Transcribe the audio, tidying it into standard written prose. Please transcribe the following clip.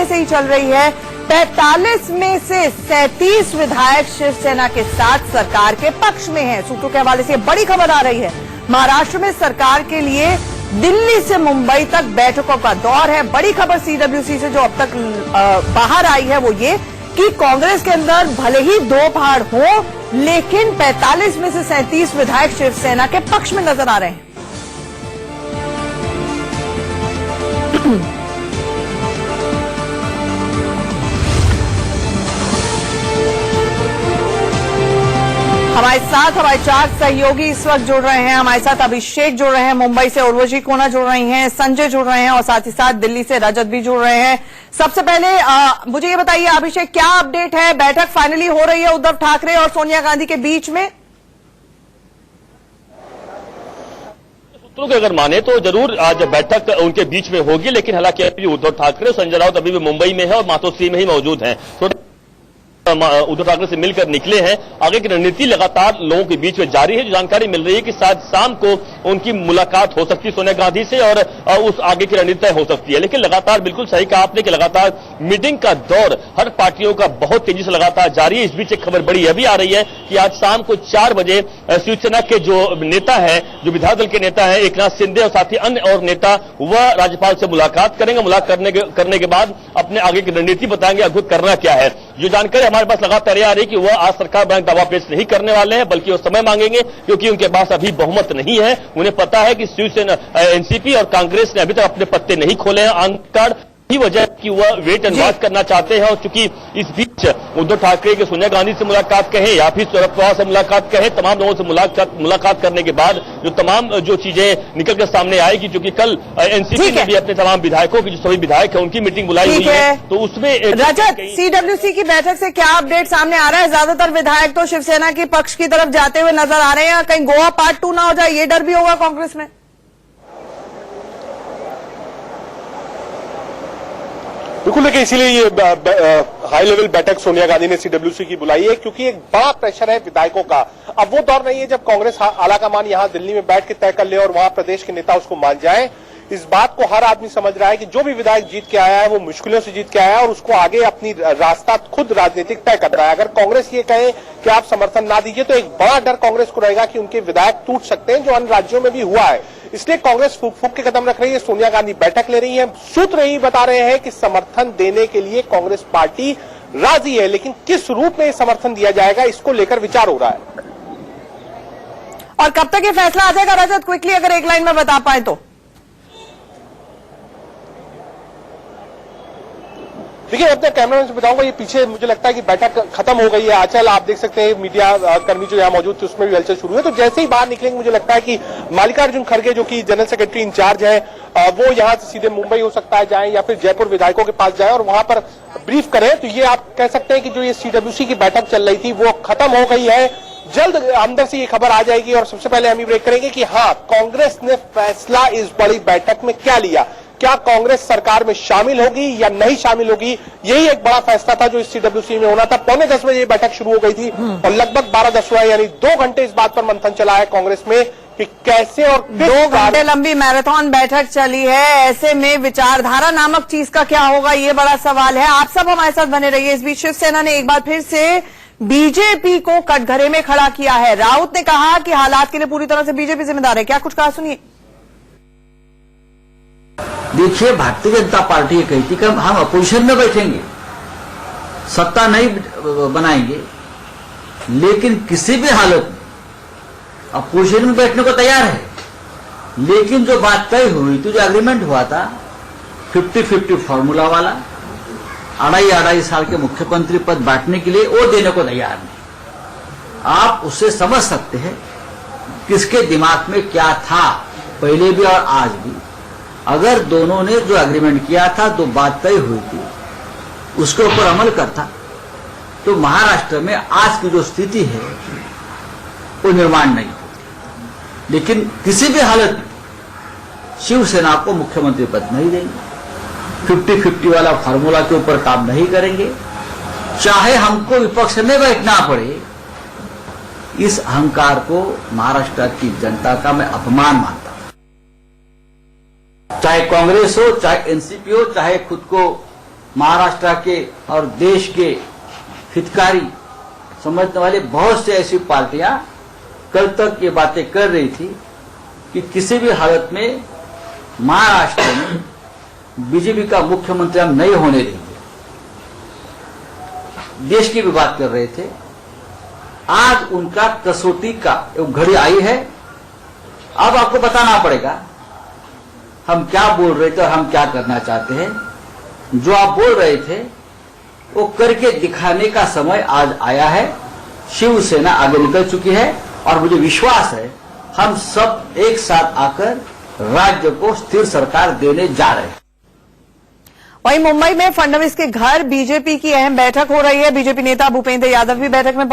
पहले से ही चल रही है। 45 में से 37 विधायक शिवसेना के साथ सरकार के पक्ष में हैं। सूत्रों के हवाले से बड़ी खबर आ रही है। महाराष्ट्र में सरकार के लिए दिल्ली से मुंबई तक बैठकों का दौर है। बड़ी खबर सीडब्ल्यूसी से जो अब तक बाहर आई है वो ये कि कांग्रेस के अंदर भले ही दो फाड़ हो, लेकिन 45 में से 37 विधायक शिवसेना के पक्ष में नजर आ रहे हैं। हमारे साथ हमारे 4 सहयोगी इस वक्त जुड़ रहे हैं। हमारे साथ अभिषेक जुड़ रहे हैं, मुंबई से उर्वशी कोना जुड़ रही हैं, संजय जुड़ रहे हैं और साथ ही साथ दिल्ली से रजत भी जुड़ रहे हैं। सबसे पहले मुझे ये बताइए अभिषेक, क्या अपडेट है? बैठक फाइनली हो रही है उद्धव ठाकरे और सोनिया गांधी के बीच में? सूत्रों के अगर माने तो जरूर आज बैठक उनके बीच में होगी, लेकिन हालांकि अभी उद्धव ठाकरे और संजय राउत अभी भी मुंबई में है और मातोश्री में ही मौजूद हैं। उद्धव ठाकरे से मिलकर निकले हैं। आगे की रणनीति लगातार लोगों के बीच में जारी है। जो जानकारी मिल रही है कि शायद शाम को उनकी मुलाकात हो सकती है सोनिया गांधी से और उस आगे की रणनीति तय हो सकती है। लेकिन लगातार बिल्कुल सही कहा आपने कि लगातार मीटिंग का दौर हर पार्टियों का बहुत तेजी से लगातार जारी है। इस बीच एक खबर बड़ी यह भी आ रही है कि आज शाम को 4 बजे शिवसेना के जो नेता है, जो विधायक दल के नेता है एकनाथ शिंदे और साथ ही अन्य और नेता वह राज्यपाल से मुलाकात करेंगे। मुलाकात करने के बाद अपने आगे की रणनीति बताएंगे, आगे करना क्या है। जो जानकारी हमारे पास लगातार आ रही है कि वह आज सरकार बनाने दावा पेश नहीं करने वाले हैं, बल्कि वो समय मांगेंगे क्योंकि उनके पास अभी बहुमत नहीं है। उन्हें पता है कि शिवसेना, एनसीपी और कांग्रेस ने अभी तक अपने पत्ते नहीं खोले हैं आंख कार्ड की वजह कि वह वेट एंड वॉच करना चाहते हैं। और चूंकि इस बीच उद्धव ठाकरे के सोनिया गांधी से मुलाकात कहें या फिर शरद पवार से मुलाकात कहें, तमाम लोगों से मुलाकात करने के बाद जो तमाम जो चीजें निकल कर सामने आएगी, क्योंकि कल एनसीपी ने भी अपने तमाम विधायकों की जो सभी विधायक है उनकी मीटिंग बुलाई हुई है। तो उसमें रजत, सीडब्ल्यूसी की बैठक से क्या अपडेट सामने आ रहा है? ज्यादातर विधायक तो शिवसेना के पक्ष की तरफ जाते हुए नजर आ रहे हैं। कहीं गोवा पार्ट 2 ना हो जाए, ये डर भी होगा कांग्रेस में? बिल्कुल, देखिए इसीलिए ये हाई लेवल बैठक सोनिया गांधी ने सीडब्ल्यूसी की बुलाई है, क्योंकि एक बड़ा प्रेशर है विधायकों का। अब वो दौर नहीं है जब कांग्रेस आलाकमान यहां दिल्ली में बैठ के तय कर ले और वहां प्रदेश के नेता उसको मान जाए। इस बात को हर आदमी समझ रहा है कि जो भी विधायक जीत के आया है वो मुश्किलों से जीत के आया है और उसको आगे अपनी रास्ता खुद राजनीतिक तय करना है। अगर कांग्रेस ये कहे कि आप समर्थन ना दीजिए तो एक बड़ा डर कांग्रेस को रहेगा कि उनके विधायक टूट सकते हैं, जो अन्य राज्यों में भी हुआ है। इसलिए कांग्रेस फूक फूक के कदम रख रही है। सोनिया गांधी बैठक ले रही है। सूत्र यही बता रहे हैं कि समर्थन देने के लिए कांग्रेस पार्टी राजी है, लेकिन किस रूप में समर्थन दिया जाएगा इसको लेकर विचार हो रहा है। और कब तक ये फैसला आ जाएगा रजत, क्विकली अगर एक लाइन में बता पाए तो? देखिए, अपने कैमरामैन से बताऊंगा, ये पीछे मुझे लगता है कि बैठक खत्म हो गई है। आंचल आप देख सकते हैं, मीडिया कर्मी जो यहाँ मौजूद थे उसमें भी हलचल शुरू है। तो जैसे ही बाहर निकलेंगे मुझे लगता है कि मल्लिकार्जुन खड़गे जो कि जनरल सेक्रेटरी इंचार्ज है, वो यहाँ से सीधे मुंबई हो सकता है जाए या फिर जयपुर विधायकों के पास जाए और वहां पर ब्रीफ करें। तो ये आप कह सकते हैं कि जो ये सीडब्ल्यूसी की बैठक चल रही थी वो खत्म हो गई है। जल्द अंदर से ये खबर आ जाएगी और सबसे पहले हम ही ब्रेक करेंगे कि हाँ, कांग्रेस ने फैसला इस बड़ी बैठक में क्या लिया। क्या कांग्रेस सरकार में शामिल होगी या नहीं शामिल होगी, यही एक बड़ा फैसला था जो इस सीडब्ल्यूसी में होना था। 9:45 बजे ये बैठक शुरू हो गई थी और लगभग 12:10 हुआ, यानी 2 घंटे इस बात पर मंथन चला है कांग्रेस में कि कैसे और 2 घंटे लंबी मैराथन बैठक चली है। ऐसे में विचारधारा नामक चीज का क्या होगा, ये बड़ा सवाल है। आप सब हमारे साथ बने रहिए। इस बीच शिवसेना ने एक बार फिर से बीजेपी को कटघरे में खड़ा किया है। राउत ने कहा कि हालात के लिए पूरी तरह से बीजेपी जिम्मेदार है। क्या कुछ कहा, सुनिए। देखिए, भारतीय जनता पार्टी ये कहती कि हम अपोजिशन में बैठेंगे, सत्ता नहीं बनाएंगे, लेकिन किसी भी हालत में अपोजिशन में बैठने को तैयार है। लेकिन जो बात तय हुई थी, जो एग्रीमेंट हुआ था 50-50 फॉर्मूला वाला, 2.5 साल के मुख्यमंत्री पद बांटने के लिए, वो देने को तैयार नहीं। आप उससे समझ सकते हैं किसके दिमाग में क्या था पहले भी और आज भी। अगर दोनों ने जो एग्रीमेंट किया था, जो बात तय हुई थी, उसके ऊपर अमल करता तो महाराष्ट्र में आज की जो स्थिति है वो निर्माण नहीं होती। लेकिन किसी भी हालत में शिवसेना को मुख्यमंत्री पद नहीं देंगे, 50-50 वाला फार्मूला के ऊपर काम नहीं करेंगे, चाहे हमको विपक्ष में बैठना पड़े। इस अहंकार को महाराष्ट्र की जनता का मैं अपमान मानता हूं। चाहे कांग्रेस हो, चाहे एनसीपी हो, चाहे खुद को महाराष्ट्र के और देश के हितकारी समझने वाले बहुत से ऐसी पार्टियां कल तक ये बातें कर रही थी कि किसी भी हालत में महाराष्ट्र में बीजेपी का मुख्यमंत्री हम नहीं होने देंगे। देश की भी बात कर रहे थे। आज उनका कसौटी का घड़ी आई है। अब आपको बताना पड़ेगा हम क्या बोल रहे थे और हम क्या करना चाहते हैं। जो आप बोल रहे थे वो करके दिखाने का समय आज आया है। शिवसेना आगे निकल चुकी है और मुझे विश्वास है हम सब एक साथ आकर राज्य को स्थिर सरकार देने जा रहे हैं। वहीं मुंबई में फडणवीस के घर बीजेपी की अहम बैठक हो रही है। बीजेपी नेता भूपेंद्र यादव भी बैठक में